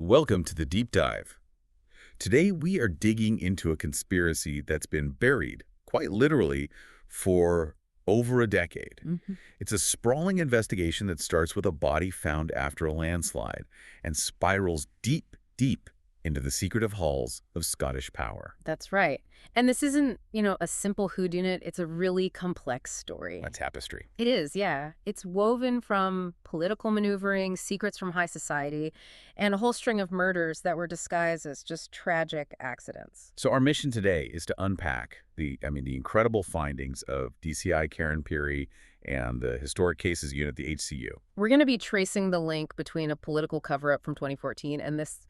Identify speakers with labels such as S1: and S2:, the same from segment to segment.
S1: Welcome to the Deep Dive. Today we are digging into a conspiracy that's been buried, quite literally, for over a decade. It's a sprawling investigation that starts with a body found after a landslide and spirals deep, deep into the secretive halls of Scottish power.
S2: That's right. And this isn't, a simple whodunit. It's a really complex story.
S1: A tapestry.
S2: It is, yeah. It's woven from political maneuvering, secrets from high society, and a whole string of murders that were disguised as just tragic accidents.
S1: So our mission today is to unpack the incredible findings of DCI Karen Pirie and the Historic Cases Unit, the HCU.
S2: We're going to be tracing the link between a political cover-up from 2014 and this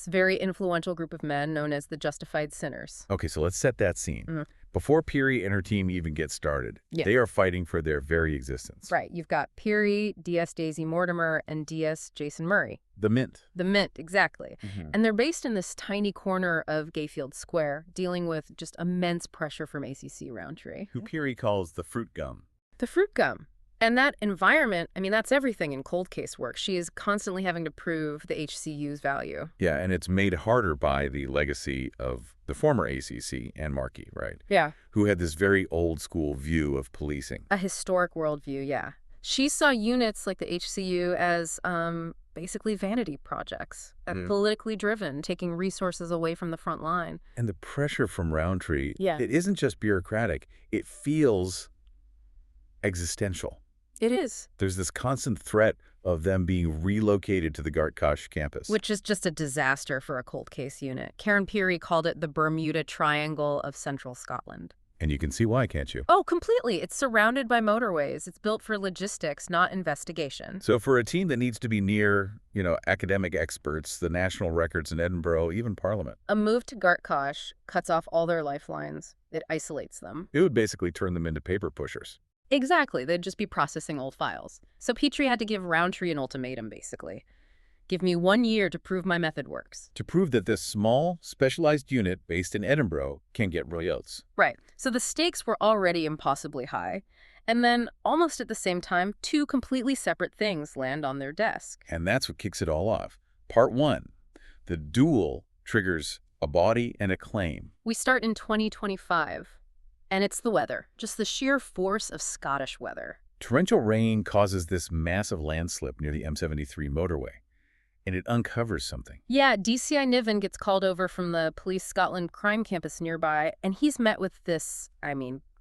S2: very influential group of men known as the Justified Sinners.
S1: Okay, so let's set that scene. Before Pirie and her team even get started, they are fighting for their very existence.
S2: Right. You've got Pirie, DS Daisy Mortimer, and DS Jason Murray.
S1: The Mint.
S2: The Mint, exactly. And they're based in this tiny corner of Gayfield Square, dealing with just immense pressure from ACC Roundtree.
S1: Who Pirie calls the fruit gum.
S2: The fruit gum. And that environment, that's everything in cold case work. She is constantly having to prove the HCU's value.
S1: Yeah, and it's made harder by the legacy of the former ACC and Markey, right?
S2: Yeah.
S1: Who had this very old school view of policing.
S2: A historic worldview, yeah. She saw units like the HCU as basically vanity projects, politically driven, taking resources away from the front line.
S1: And the pressure from Roundtree,
S2: Yeah.
S1: It isn't just bureaucratic. It feels existential.
S2: It is.
S1: There's this constant threat of them being relocated to the Gartkosh campus.
S2: Which is just a disaster for a cold case unit. Karen Pirie called it the Bermuda Triangle of Central Scotland.
S1: And you can see why, can't you?
S2: Oh, completely. It's surrounded by motorways. It's built for logistics, not investigation.
S1: So for a team that needs to be near, academic experts, the national records in Edinburgh, even Parliament.
S2: A move to Gartkosh cuts off all their lifelines. It isolates them.
S1: It would basically turn them into paper pushers.
S2: Exactly. They'd just be processing old files. So Pirie had to give Roundtree an ultimatum, basically. Give me 1 year to prove my method works.
S1: To prove that this small, specialized unit based in Edinburgh can get results.
S2: Right. So the stakes were already impossibly high. And then, almost at the same time, two completely separate things land on their desk.
S1: And that's what kicks it all off. Part 1. The duel triggers a body and a claim.
S2: We start in 2025. And it's the weather, just the sheer force of Scottish weather.
S1: Torrential rain causes this massive landslip near the M73 motorway, and it uncovers something.
S2: Yeah, DCI Niven gets called over from the Police Scotland crime campus nearby, and he's met with this,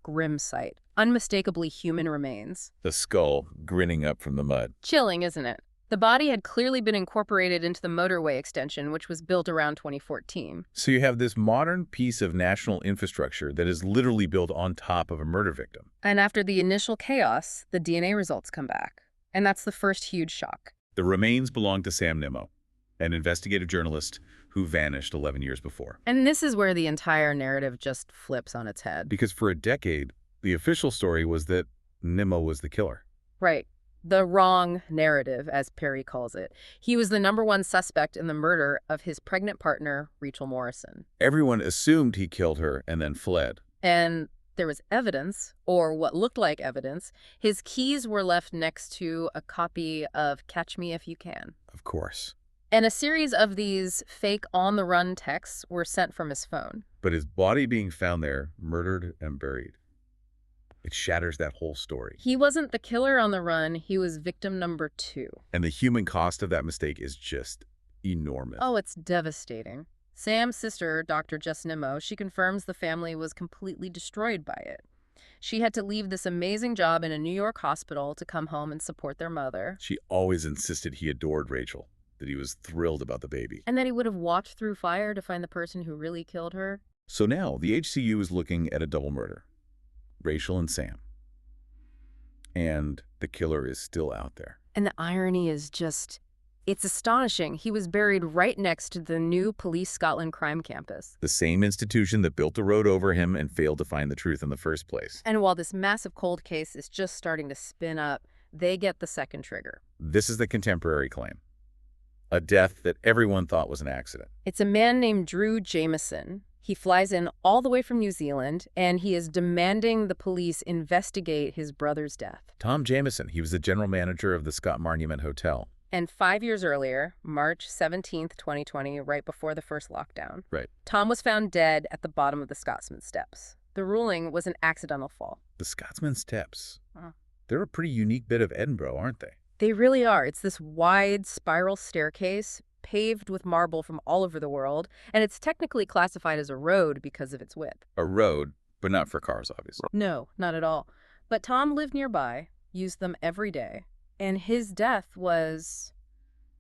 S2: grim sight. Unmistakably human remains.
S1: The skull grinning up from the mud.
S2: Chilling, isn't it? The body had clearly been incorporated into the motorway extension, which was built around 2014.
S1: So you have this modern piece of national infrastructure that is literally built on top of a murder victim.
S2: And after the initial chaos, the DNA results come back. And that's the first huge shock.
S1: The remains belong to Sam Nimmo, an investigative journalist who vanished 11 years before.
S2: And this is where the entire narrative just flips on its head.
S1: Because for a decade, the official story was that Nimmo was the killer.
S2: Right. The wrong narrative, as Pirie calls it. He was the #1 suspect in the murder of his pregnant partner, Rachel Morrison.
S1: Everyone assumed he killed her and then fled.
S2: And there was evidence, or what looked like evidence. His keys were left next to a copy of Catch Me If You Can.
S1: Of course.
S2: And a series of these fake on-the-run texts were sent from his phone.
S1: But his body being found there, murdered and buried. It shatters that whole story.
S2: He wasn't the killer on the run. He was victim number 2.
S1: And the human cost of that mistake is just enormous.
S2: Oh, it's devastating. Sam's sister, Dr. Jess Nimmo, she confirms the family was completely destroyed by it. She had to leave this amazing job in a New York hospital to come home and support their mother.
S1: She always insisted he adored Rachel, that he was thrilled about the baby.
S2: And that he would have walked through fire to find the person who really killed her.
S1: So now the HCU is looking at a double murder. Rachel and Sam. And the killer is still out there.
S2: And the irony is just, it's astonishing. He was buried right next to the new Police Scotland crime campus.
S1: The same institution that built the road over him and failed to find the truth in the first place.
S2: And while this massive cold case is just starting to spin up, they get the second trigger.
S1: This is the contemporary claim. A death that everyone thought was an accident.
S2: It's a man named Drew Jameson. He flies in all the way from New Zealand, and he is demanding the police investigate his brother's death.
S1: Tom Jameson, he was the general manager of the Scott Monument Hotel.
S2: And 5 years earlier, March 17th, 2020, right before the first lockdown,
S1: Right.
S2: Tom was found dead at the bottom of the Scotsman Steps. The ruling was an accidental fall.
S1: The Scotsman Steps.
S2: Huh.
S1: They're a pretty unique bit of Edinburgh, aren't they?
S2: They really are. It's this wide spiral staircase paved with marble from all over the world, and it's technically classified as a road because of its width.
S1: A road, but not for cars, obviously.
S2: No, not at all. But Tom lived nearby, used them every day, and his death was,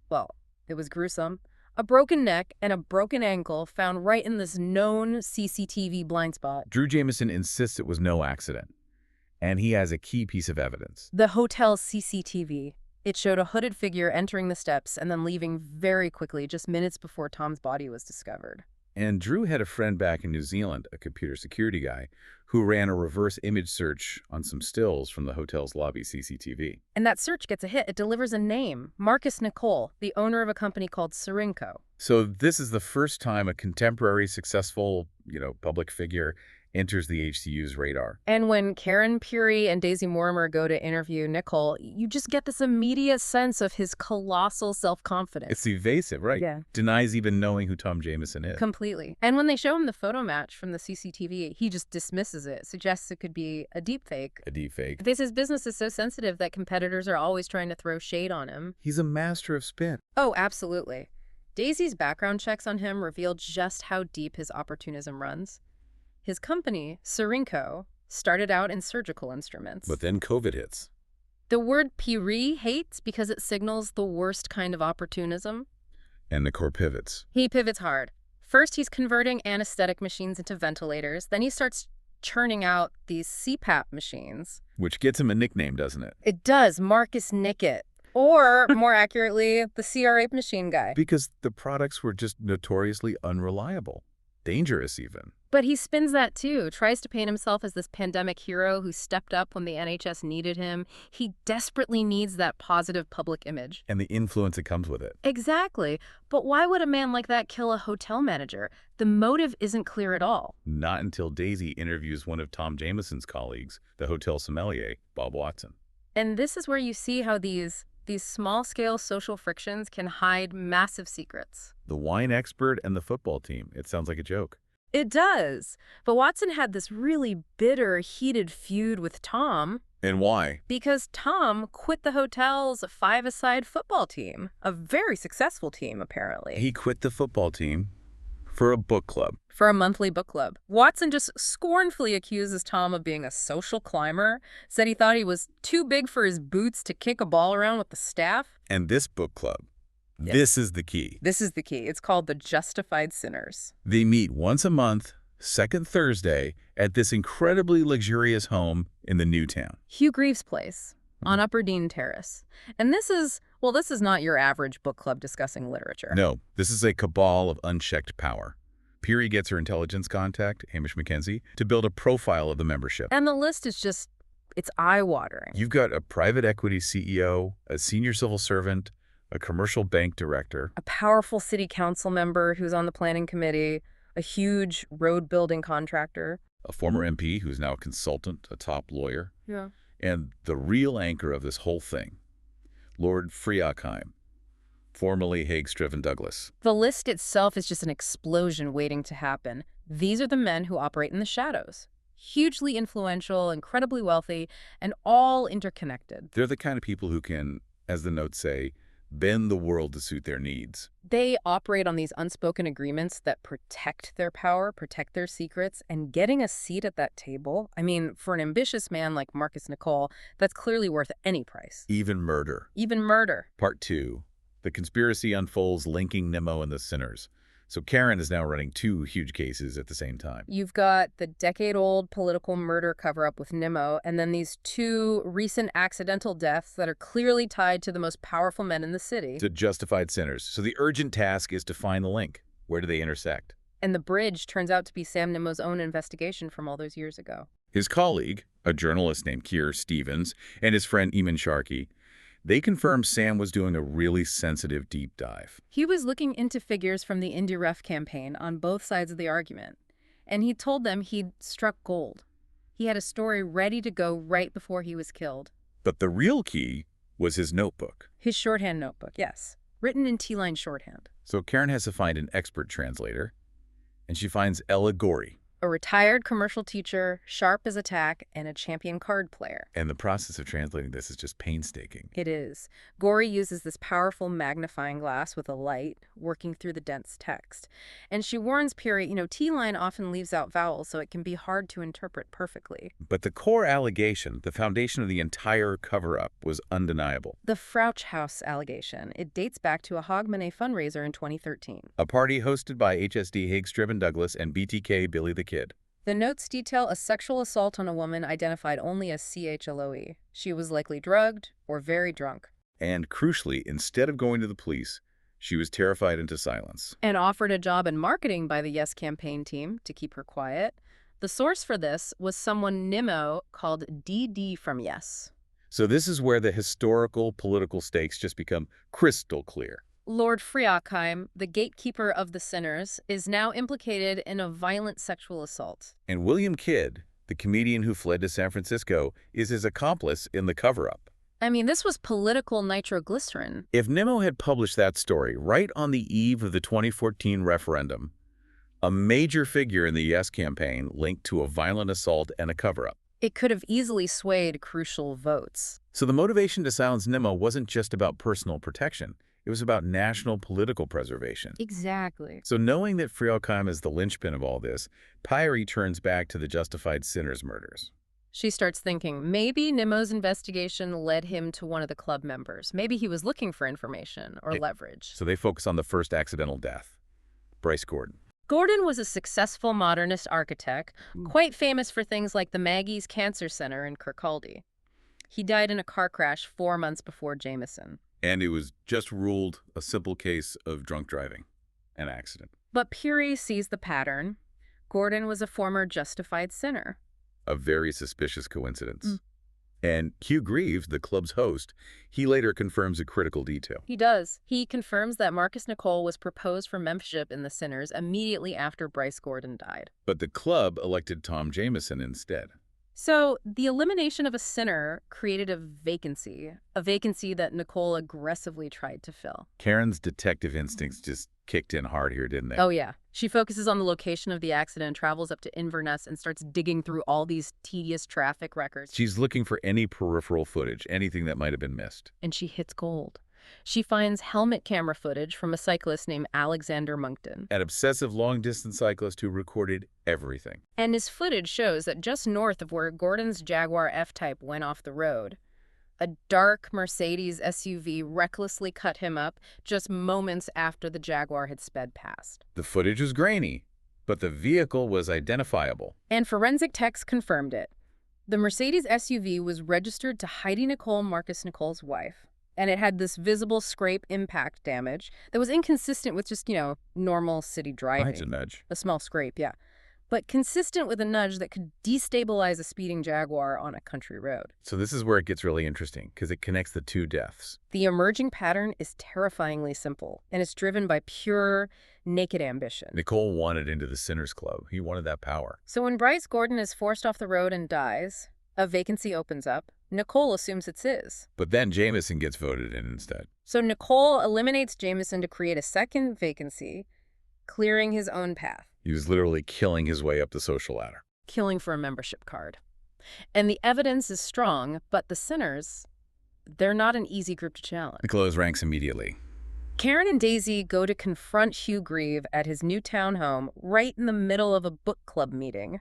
S2: well, it was gruesome. A broken neck and a broken ankle found right in this known CCTV blind spot.
S1: Drew Jameson insists it was no accident, and he has a key piece of evidence.
S2: The hotel's CCTV. It showed a hooded figure entering the steps and then leaving very quickly, just minutes before Tom's body was discovered.
S1: And Drew had a friend back in New Zealand, a computer security guy, who ran a reverse image search on some stills from the hotel's lobby CCTV.
S2: And that search gets a hit. It delivers a name, Marcus Nicole, the owner of a company called Syrinco.
S1: So this is the first time a contemporary, successful, public figure enters the HCU's radar.
S2: And when Karen Pirie and Daisy Mortimer go to interview Nicole, you just get this immediate sense of his colossal self-confidence.
S1: It's evasive, right?
S2: Yeah.
S1: Denies even knowing who Tom Jameson is.
S2: Completely. And when they show him the photo match from the CCTV, he just dismisses it, suggests it could be a deepfake.
S1: A deepfake.
S2: His business is so sensitive that competitors are always trying to throw shade on him.
S1: He's a master of spin.
S2: Oh, absolutely. Daisy's background checks on him reveal just how deep his opportunism runs. His company, Syrinco, started out in surgical instruments.
S1: But then COVID hits.
S2: The word Pirie hates because it signals the worst kind of opportunism.
S1: And Nicole pivots.
S2: He pivots hard. First, he's converting anesthetic machines into ventilators. Then he starts churning out these CPAP machines.
S1: Which gets him a nickname, doesn't it?
S2: It does. Marcus Nickett. Or, more accurately, the CR8 machine guy.
S1: Because the products were just notoriously unreliable. Dangerous, even.
S2: But he spins that too, tries to paint himself as this pandemic hero who stepped up when the NHS needed him. He desperately needs that positive public image.
S1: And the influence that comes with it.
S2: Exactly. But why would a man like that kill a hotel manager? The motive isn't clear at all.
S1: Not until Daisy interviews one of Tom Jameson's colleagues, the hotel sommelier, Bob Watson.
S2: And this is where you see how these small-scale social frictions can hide massive secrets.
S1: The wine expert and the football team. It sounds like a joke.
S2: It does. But Watson had this really bitter, heated feud with Tom.
S1: And why?
S2: Because Tom quit the hotel's five-a-side football team. A very successful team, apparently.
S1: He quit the football team for a book club.
S2: For a monthly book club. Watson just scornfully accuses Tom of being a social climber, said he thought he was too big for his boots to kick a ball around with the staff.
S1: And this book club,
S2: Yeah.
S1: This is the key.
S2: This is the key. It's called the Justified Sinners.
S1: They meet once a month, second Thursday, at this incredibly luxurious home in the new town.
S2: Hugh Greaves' place on Upper Dean Terrace. And this is not your average book club discussing literature.
S1: No, this is a cabal of unchecked power. Pirie gets her intelligence contact, Hamish McKenzie, to build a profile of the membership.
S2: And the list is just, it's eye-watering.
S1: You've got a private equity CEO, a senior civil servant, a commercial bank director,
S2: A powerful city council member who's on the planning committee, a huge road-building contractor.
S1: a former MP who's now a consultant, a top lawyer,
S2: Yeah.
S1: and the real anchor of this whole thing, Lord Friakheim, formerly Hague-Striven Douglas.
S2: The list itself is just an explosion waiting to happen. These are the men who operate in the shadows. Hugely influential, incredibly wealthy, and all interconnected.
S1: They're the kind of people who can, as the notes say, bend the world to suit their needs.
S2: They operate on these unspoken agreements that protect their power, protect their secrets, and getting a seat at that table, I mean, for an ambitious man like Marcus Nicole, that's clearly worth any price.
S1: Even murder.
S2: Even murder.
S1: Part 2. The conspiracy unfolds linking Nimmo and the sinners. So Karen is now running 2 huge cases at the same time.
S2: You've got the decade-old political murder cover-up with Nimmo, and then these 2 recent accidental deaths that are clearly tied to the most powerful men in the city.
S1: To justified sinners. So the urgent task is to find the link. Where do they intersect?
S2: And the bridge turns out to be Sam Nimmo's own investigation from all those years ago.
S1: His colleague, a journalist named Keir Stevens, and his friend Eamon Sharkey, they confirmed Sam was doing a really sensitive deep dive.
S2: He was looking into figures from the IndyRef campaign on both sides of the argument, and he told them he'd struck gold. He had a story ready to go right before he was killed.
S1: But the real key was his notebook.
S2: His shorthand notebook, yes. Written in T-line shorthand.
S1: So Karen has to find an expert translator, and she finds Ella Gorey.
S2: A retired commercial teacher, sharp as a tack, and a champion card player.
S1: And the process of translating this is just painstaking.
S2: It is. Gorey uses this powerful magnifying glass with a light, working through the dense text. And she warns Pirie, T-line often leaves out vowels, so it can be hard to interpret perfectly.
S1: But the core allegation, the foundation of the entire cover-up, was undeniable.
S2: The Frouch House allegation. It dates back to a Hogmanay fundraiser in 2013.
S1: A party hosted by HSD Higgs Driven Douglas and BTK Billy the Kid.
S2: The notes detail a sexual assault on a woman identified only as CHLOE. She was likely drugged or very drunk.
S1: And crucially, instead of going to the police, she was terrified into silence.
S2: And offered a job in marketing by the Yes campaign team to keep her quiet. The source for this was someone Nimmo called DD from Yes.
S1: So this is where the historical, political stakes just become crystal clear.
S2: Lord Friakheim, the gatekeeper of the sinners, is now implicated in a violent sexual assault.
S1: And William Kidd, the comedian who fled to San Francisco, is his accomplice in the cover-up.
S2: I mean, this was political nitroglycerin.
S1: If Nimmo had published that story right on the eve of the 2014 referendum, a major figure in the Yes campaign linked to a violent assault and a cover-up,
S2: it could have easily swayed crucial votes.
S1: So the motivation to silence Nimmo wasn't just about personal protection. It was about national political preservation.
S2: Exactly.
S1: So knowing that Friakheim is the linchpin of all this, Pirie turns back to the justified sinners' murders.
S2: She starts thinking, maybe Nimmo's investigation led him to one of the club members. Maybe he was looking for information or leverage.
S1: So they focus on the first accidental death, Bryce Gordon.
S2: Gordon was a successful modernist architect, quite famous for things like the Maggie's Cancer Center in Kirkcaldy. He died in a car crash 4 months before Jameson.
S1: And it was just ruled a simple case of drunk driving, an accident.
S2: But Pirie sees the pattern. Gordon was a former justified sinner.
S1: A very suspicious coincidence. And Hugh Greaves, the club's host, he later confirms a critical detail.
S2: He does. He confirms that Marcus Nicole was proposed for membership in the Sinners immediately after Bryce Gordon died.
S1: But the club elected Tom Jameson instead.
S2: So the elimination of a sinner created a vacancy that Nicole aggressively tried to fill.
S1: Karen's detective instincts just kicked in hard here, didn't they?
S2: Oh, yeah. She focuses on the location of the accident, travels up to Inverness, and starts digging through all these tedious traffic records.
S1: She's looking for any peripheral footage, anything that might have been missed.
S2: And she hits gold. She finds helmet camera footage from a cyclist named Alexander Monkton.
S1: An obsessive long-distance cyclist who recorded everything.
S2: And his footage shows that just north of where Gordon's Jaguar F-Type went off the road, a dark Mercedes SUV recklessly cut him up just moments after the Jaguar had sped past.
S1: The footage was grainy, but the vehicle was identifiable.
S2: And forensic techs confirmed it. The Mercedes SUV was registered to Heidi Nicole, Marcus Nicole's wife. And it had this visible scrape impact damage that was inconsistent with just, normal city driving.
S1: It's a nudge.
S2: A small scrape, yeah. But consistent with a nudge that could destabilize a speeding Jaguar on a country road.
S1: So this is where it gets really interesting, because it connects the two deaths.
S2: The emerging pattern is terrifyingly simple, and it's driven by pure, naked ambition.
S1: Nicole wanted into the Sinners Club. He wanted that power.
S2: So when Bryce Gordon is forced off the road and dies, a vacancy opens up. Nicole assumes it's his.
S1: But then Jameson gets voted in instead.
S2: So Nicole eliminates Jameson to create a second vacancy, clearing his own path.
S1: He was literally killing his way up the social ladder.
S2: Killing for a membership card. And the evidence is strong, but the sinners, they're not an easy group to challenge.
S1: Nicole ranks immediately.
S2: Karen and Daisy go to confront Hugh Grieve at his new townhome right in the middle of a book club meeting,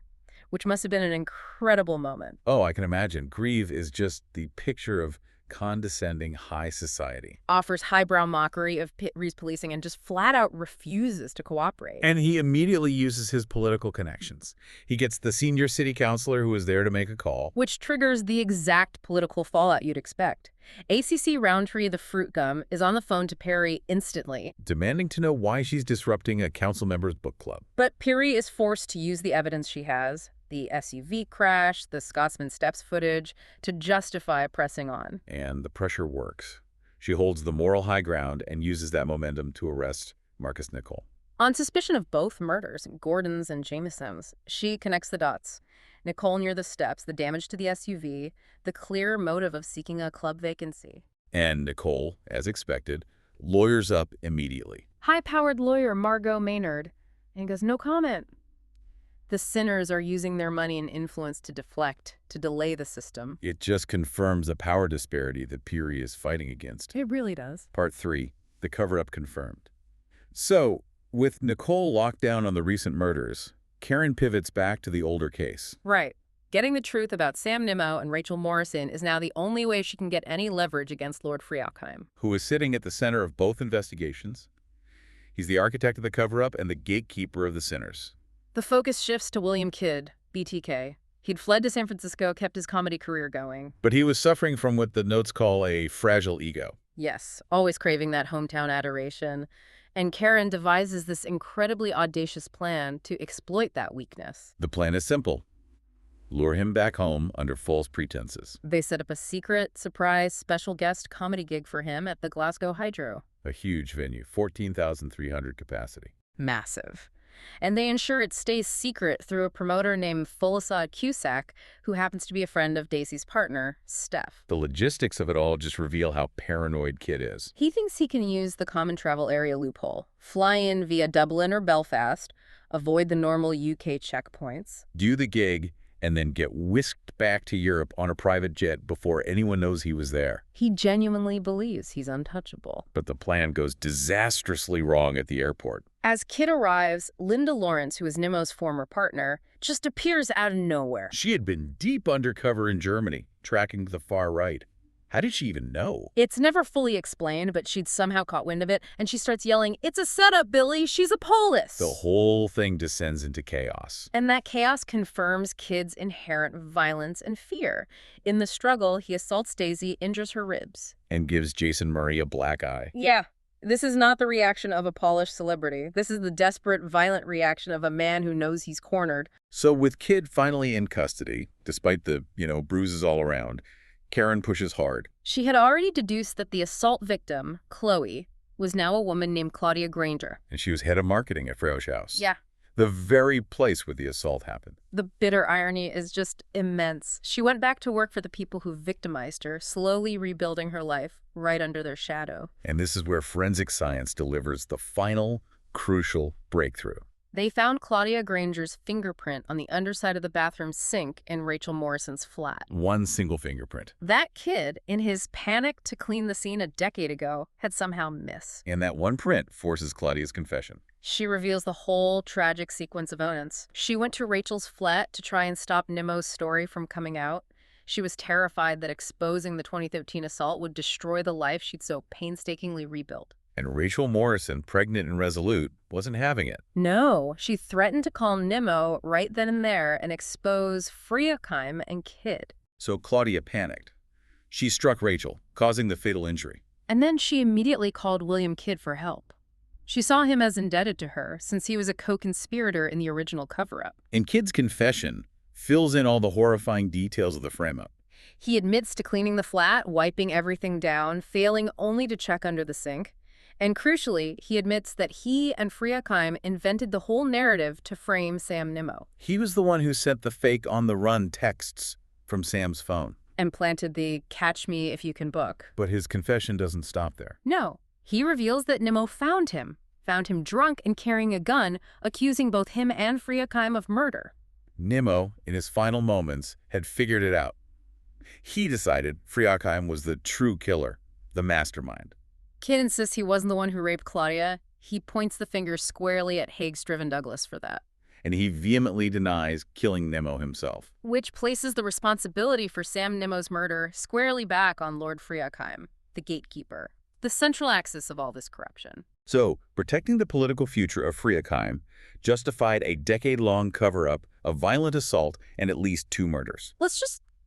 S2: which must have been an incredible moment.
S1: Oh, I can imagine. Grieve is just the picture of condescending high society.
S2: Offers highbrow mockery of Pirie's policing and just flat out refuses to cooperate.
S1: And he immediately uses his political connections. He gets the senior city councilor who is there to make a call.
S2: Which triggers the exact political fallout you'd expect. ACC Roundtree the Fruit Gum is on the phone to Pirie instantly,
S1: demanding to know why she's disrupting a council member's book club.
S2: But Pirie is forced to use the evidence she has, the SUV crash, the Scotsman Steps footage, to justify pressing on.
S1: And the pressure works. She holds the moral high ground and uses that momentum to arrest Marcus Nicole.
S2: On suspicion of both murders, Gordon's and Jameson's, she connects the dots. Nicole near the steps, the damage to the SUV, the clear motive of seeking a club vacancy.
S1: And Nicole, as expected, lawyers up immediately.
S2: High-powered lawyer Margot Maynard, and goes, no comment. The sinners are using their money and influence to deflect, to delay the system.
S1: It just confirms the power disparity that Pirie is fighting against.
S2: It really does.
S1: Part 3, the cover-up confirmed. So, with Nicole locked down on the recent murders, Karen pivots back to the older case.
S2: Right. Getting the truth about Sam Nimmo and Rachel Morrison is now the only way she can get any leverage against Lord Friakheim,
S1: who is sitting at the center of both investigations. He's the architect of the cover-up and the gatekeeper of the sinners.
S2: The focus shifts to William Kidd, BTK. He'd fled to San Francisco, kept his comedy career going.
S1: But he was suffering from what the notes call a fragile ego.
S2: Yes, always craving that hometown adoration. And Karen devises this incredibly audacious plan to exploit that weakness.
S1: The plan is simple. Lure him back home under false pretenses.
S2: They set up a secret, surprise, special guest comedy gig for him at the Glasgow Hydro.
S1: A huge venue, 14,300 capacity.
S2: Massive. And they ensure it stays secret through a promoter named Folasad Cusack, who happens to be a friend of Daisy's partner, Steph.
S1: The logistics of it all just reveal how paranoid Kidd is.
S2: He thinks he can use the common travel area loophole, fly in via Dublin or Belfast, avoid the normal UK checkpoints,
S1: do the gig, and then get whisked back to Europe on a private jet before anyone knows he was there.
S2: He genuinely believes he's untouchable.
S1: But the plan goes disastrously wrong at the airport.
S2: As Kidd arrives, Linda Lawrence, who is Nimmo's former partner, just appears out of nowhere.
S1: She had been deep undercover in Germany, tracking the far right. How did she even know?
S2: It's never fully explained, but she'd somehow caught wind of it, and she starts yelling, "It's a setup, Billy! She's a Polis!"
S1: The whole thing descends into chaos.
S2: And that chaos confirms Kidd's inherent violence and fear. In the struggle, he assaults Daisy, injures her ribs.
S1: And gives Jason Murray a black eye.
S2: Yeah. This is not the reaction of a polished celebrity. This is the desperate, violent reaction of a man who knows he's cornered.
S1: So with Kidd finally in custody, despite the, bruises all around, Karen pushes hard.
S2: She had already deduced that the assault victim, Chloe, was now a woman named Claudia Granger.
S1: And she was head of marketing at Frau's house.
S2: Yeah.
S1: The very place where the assault happened.
S2: The bitter irony is just immense. She went back to work for the people who victimized her, slowly rebuilding her life right under their shadow.
S1: And this is where forensic science delivers the final, crucial breakthrough.
S2: They found Claudia Granger's fingerprint on the underside of the bathroom sink in Rachel Morrison's flat.
S1: One single fingerprint.
S2: That kid, in his panic to clean the scene a decade ago, had somehow missed.
S1: And that one print forces Claudia's confession.
S2: She reveals the whole tragic sequence of events. She went to Rachel's flat to try and stop Nimmo's story from coming out. She was terrified that exposing the 2013 assault would destroy the life she'd so painstakingly rebuilt.
S1: And Rachel Morrison, pregnant and resolute, wasn't having it.
S2: No, she threatened to call Nimmo right then and there and expose Friakheim and Kidd.
S1: So Claudia panicked. She struck Rachel, causing the fatal injury.
S2: And then she immediately called William Kidd for help. She saw him as indebted to her, since he was a co-conspirator in the original cover-up.
S1: And Kidd's confession fills in all the horrifying details of the frame-up.
S2: He admits to cleaning the flat, wiping everything down, failing only to check under the sink. And crucially, he admits that he and Friakheim invented the whole narrative to frame Sam Nimmo.
S1: He was the one who sent the fake on-the-run texts from Sam's phone.
S2: And planted the "catch me if you can book."
S1: But his confession doesn't stop there.
S2: No. He reveals that Nimmo found him drunk and carrying a gun, accusing both him and Friakheim of murder.
S1: Nimmo, in his final moments, had figured it out. He decided Friakheim was the true killer, the mastermind.
S2: Kidd insists he wasn't the one who raped Claudia. He points the finger squarely at Higgs-driven Douglas for that.
S1: And he vehemently denies killing Nimmo himself.
S2: Which places the responsibility for Sam Nimmo's murder squarely back on Lord Friakheim, the gatekeeper, the central axis of all this corruption.
S1: So, protecting the political future of Friakheim justified a decade-long cover-up of violent assault and at least 2 murders.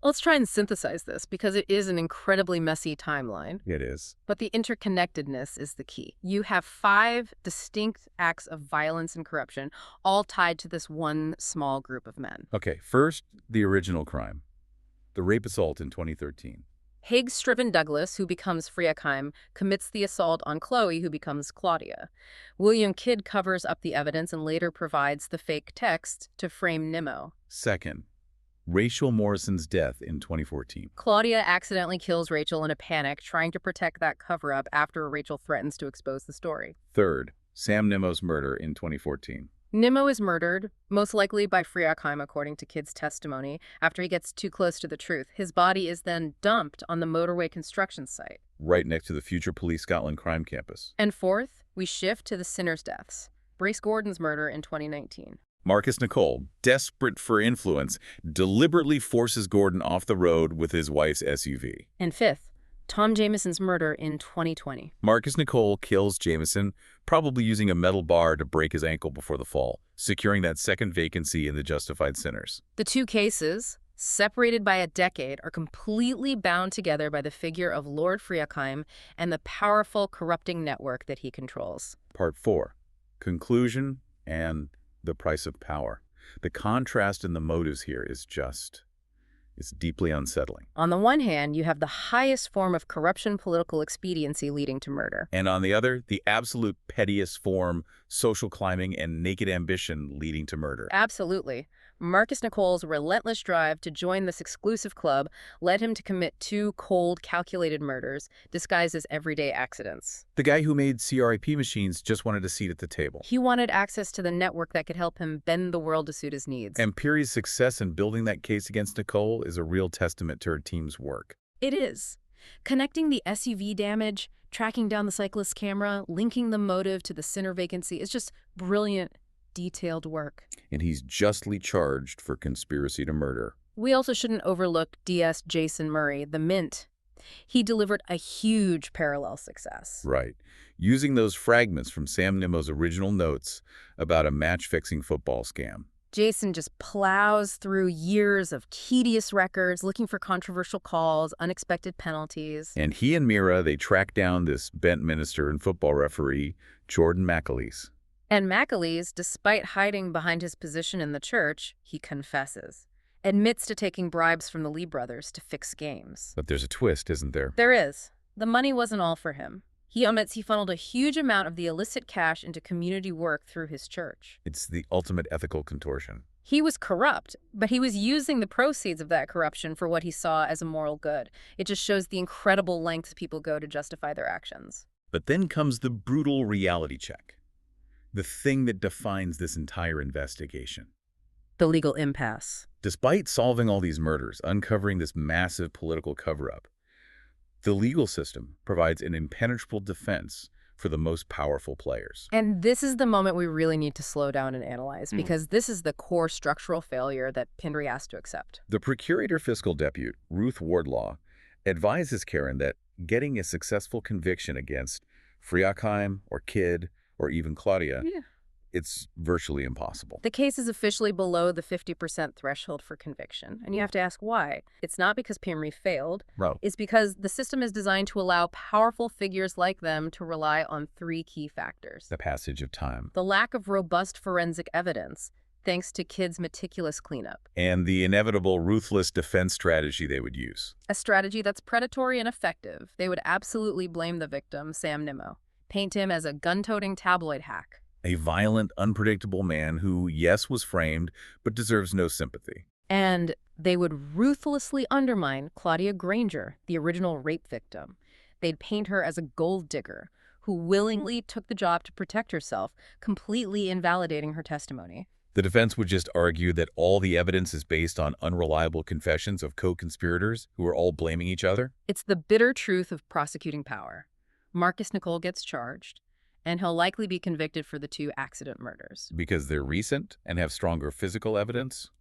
S2: Let's try and synthesize this, because it is an incredibly messy timeline.
S1: It is.
S2: But the interconnectedness is the key. You have 5 distinct acts of violence and corruption, all tied to this one small group of men.
S1: Okay, first, the original crime. The rape assault in 2013.
S2: Higgs-striven Douglas, who becomes Friakheim, commits the assault on Chloe, who becomes Claudia. William Kidd covers up the evidence and later provides the fake text to frame Nimmo.
S1: Second, Rachel Morrison's death in 2014.
S2: Claudia accidentally kills Rachel in a panic, trying to protect that cover-up after Rachel threatens to expose the story.
S1: Third, Sam Nimmo's murder in 2014.
S2: Nimmo is murdered, most likely by Friakheim, according to Kidd's testimony, after he gets too close to the truth. His body is then dumped on the motorway construction site.
S1: Right next to the future Police Scotland crime campus.
S2: And fourth, we shift to the sinners' deaths. Brace Gordon's murder in 2019.
S1: Marcus Nicole, desperate for influence, deliberately forces Gordon off the road with his wife's SUV.
S2: And fifth, Tom Jameson's murder in 2020.
S1: Marcus Nicole kills Jameson, probably using a metal bar to break his ankle before the fall, securing that second vacancy in the justified sinners.
S2: The two cases, separated by a decade, are completely bound together by the figure of Lord Friakheim and the powerful corrupting network that he controls.
S1: Part 4. Conclusion and the price of power. The contrast in the motives here is it's deeply unsettling.
S2: On the one hand, you have the highest form of corruption, political expediency leading to murder.
S1: And on the other, the absolute pettiest form, social climbing and naked ambition leading to murder.
S2: Absolutely. Marcus Nicole's relentless drive to join this exclusive club led him to commit two cold, calculated murders disguised as everyday accidents.
S1: The guy who made CRIP machines just wanted a seat at the table.
S2: He wanted access to the network that could help him bend the world to suit his needs.
S1: And Pirie's success in building that case against Nicole is a real testament to her team's work.
S2: It is. Connecting the SUV damage, tracking down the cyclist's camera, linking the motive to the sinner vacancy is just brilliant, detailed work.
S1: And he's justly charged for conspiracy to murder.
S2: We also shouldn't overlook DS Jason Murray, the Mint. He delivered a huge parallel success.
S1: Right. Using those fragments from Sam Nimmo's original notes about a match-fixing football scam.
S2: Jason just plows through years of tedious records, looking for controversial calls, unexpected penalties.
S1: And he and Mira, they track down this bent minister and football referee, Jordan McAleese.
S2: And McAleese, despite hiding behind his position in the church, he confesses. Admits to taking bribes from the Lee brothers to fix games.
S1: But there's a twist, isn't there?
S2: There is. The money wasn't all for him. He admits he funneled a huge amount of the illicit cash into community work through his church.
S1: It's the ultimate ethical contortion.
S2: He was corrupt, but he was using the proceeds of that corruption for what he saw as a moral good. It just shows the incredible lengths people go to justify their actions.
S1: But then comes the brutal reality check. The thing that defines this entire investigation.
S2: The legal impasse.
S1: Despite solving all these murders, uncovering this massive political cover-up, the legal system provides an impenetrable defense for the most powerful players.
S2: And this is the moment we really need to slow down and analyze, because this is the core structural failure that Pirie has to accept.
S1: The Procurator Fiscal Depute, Ruth Wardlaw, advises Karen that getting a successful conviction against Friakheim or Kidd or even Claudia, it's virtually impossible.
S2: The case is officially below the 50% threshold for conviction, and you have to ask why. It's not because Pirie failed.
S1: No.
S2: It's because the system is designed to allow powerful figures like them to rely on three key factors.
S1: The passage of time.
S2: The lack of robust forensic evidence, thanks to Kidd's meticulous cleanup.
S1: And the inevitable ruthless defense strategy they would use.
S2: A strategy that's predatory and effective. They would absolutely blame the victim, Sam Nimmo. Paint him as a gun-toting tabloid hack.
S1: A violent, unpredictable man who, yes, was framed, but deserves no sympathy.
S2: And they would ruthlessly undermine Claudia Granger, the original rape victim. They'd paint her as a gold digger who willingly took the job to protect herself, completely invalidating her testimony.
S1: The defense would just argue that all the evidence is based on unreliable confessions of co-conspirators who are all blaming each other.
S2: It's the bitter truth of prosecuting power. Marcus Nicole gets charged, and he'll likely be convicted for the two accident murders.
S1: Because they're recent and have stronger physical evidence?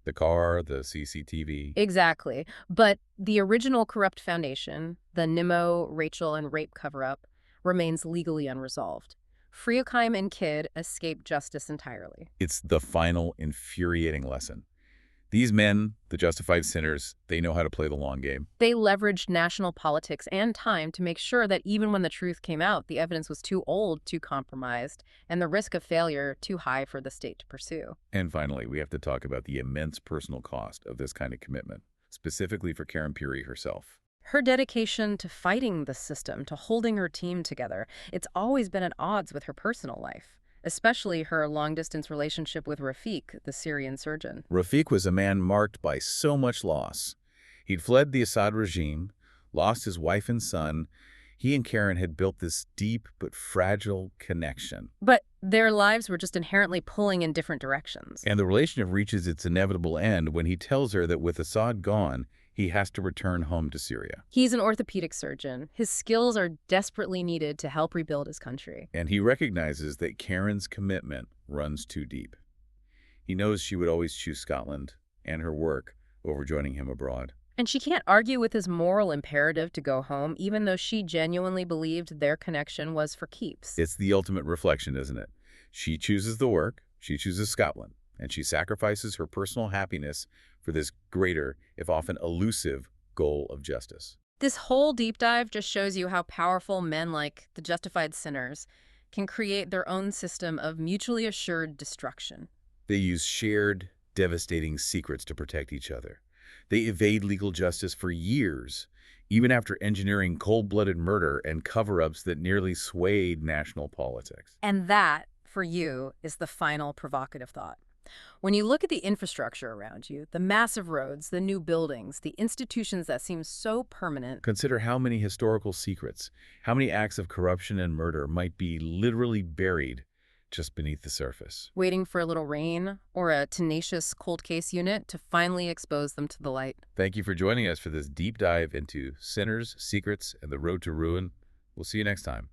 S1: The car, the CCTV.
S2: Exactly. But the original corrupt foundation, the Nimmo, Rachel, and rape cover-up, remains legally unresolved. Friakheim and Kidd escape justice entirely.
S1: It's the final infuriating lesson. These men, the justified sinners, they know how to play the long game.
S2: They leveraged national politics and time to make sure that even when the truth came out, the evidence was too old, too compromised, and the risk of failure too high for the state to pursue.
S1: And finally, we have to talk about the immense personal cost of this kind of commitment, specifically for Karen Pirie herself.
S2: Her dedication to fighting the system, to holding her team together, it's always been at odds with her personal life. especially her long-distance relationship with Rafik, the Syrian surgeon.
S1: Rafik was a man marked by so much loss. He'd fled the Assad regime, lost his wife and son. He and Karen had built this deep but fragile connection.
S2: But their lives were just inherently pulling in different directions.
S1: And the relationship reaches its inevitable end when he tells her that with Assad gone, he has to return home to Syria.
S2: He's an orthopedic surgeon. His skills are desperately needed to help rebuild his country.
S1: And he recognizes that Karen's commitment runs too deep. He knows she would always choose Scotland and her work over joining him abroad.
S2: And she can't argue with his moral imperative to go home, even though she genuinely believed their connection was for keeps.
S1: It's the ultimate reflection, isn't it? She chooses the work, she chooses Scotland, and she sacrifices her personal happiness for this greater, if often elusive, goal of justice.
S2: This whole deep dive just shows you how powerful men like the justified sinners can create their own system of mutually assured destruction.
S1: They use shared, devastating secrets to protect each other. They evade legal justice for years, even after engineering cold-blooded murder and cover-ups that nearly swayed national politics.
S2: And that, for you, is the final provocative thought. When you look at the infrastructure around you, the massive roads, the new buildings, the institutions that seem so permanent.
S1: Consider how many historical secrets, how many acts of corruption and murder might be literally buried just beneath the surface.
S2: Waiting for a little rain or a tenacious cold case unit to finally expose them to the light.
S1: Thank you for joining us for this deep dive into sinners, secrets, and the road to ruin. We'll see you next time.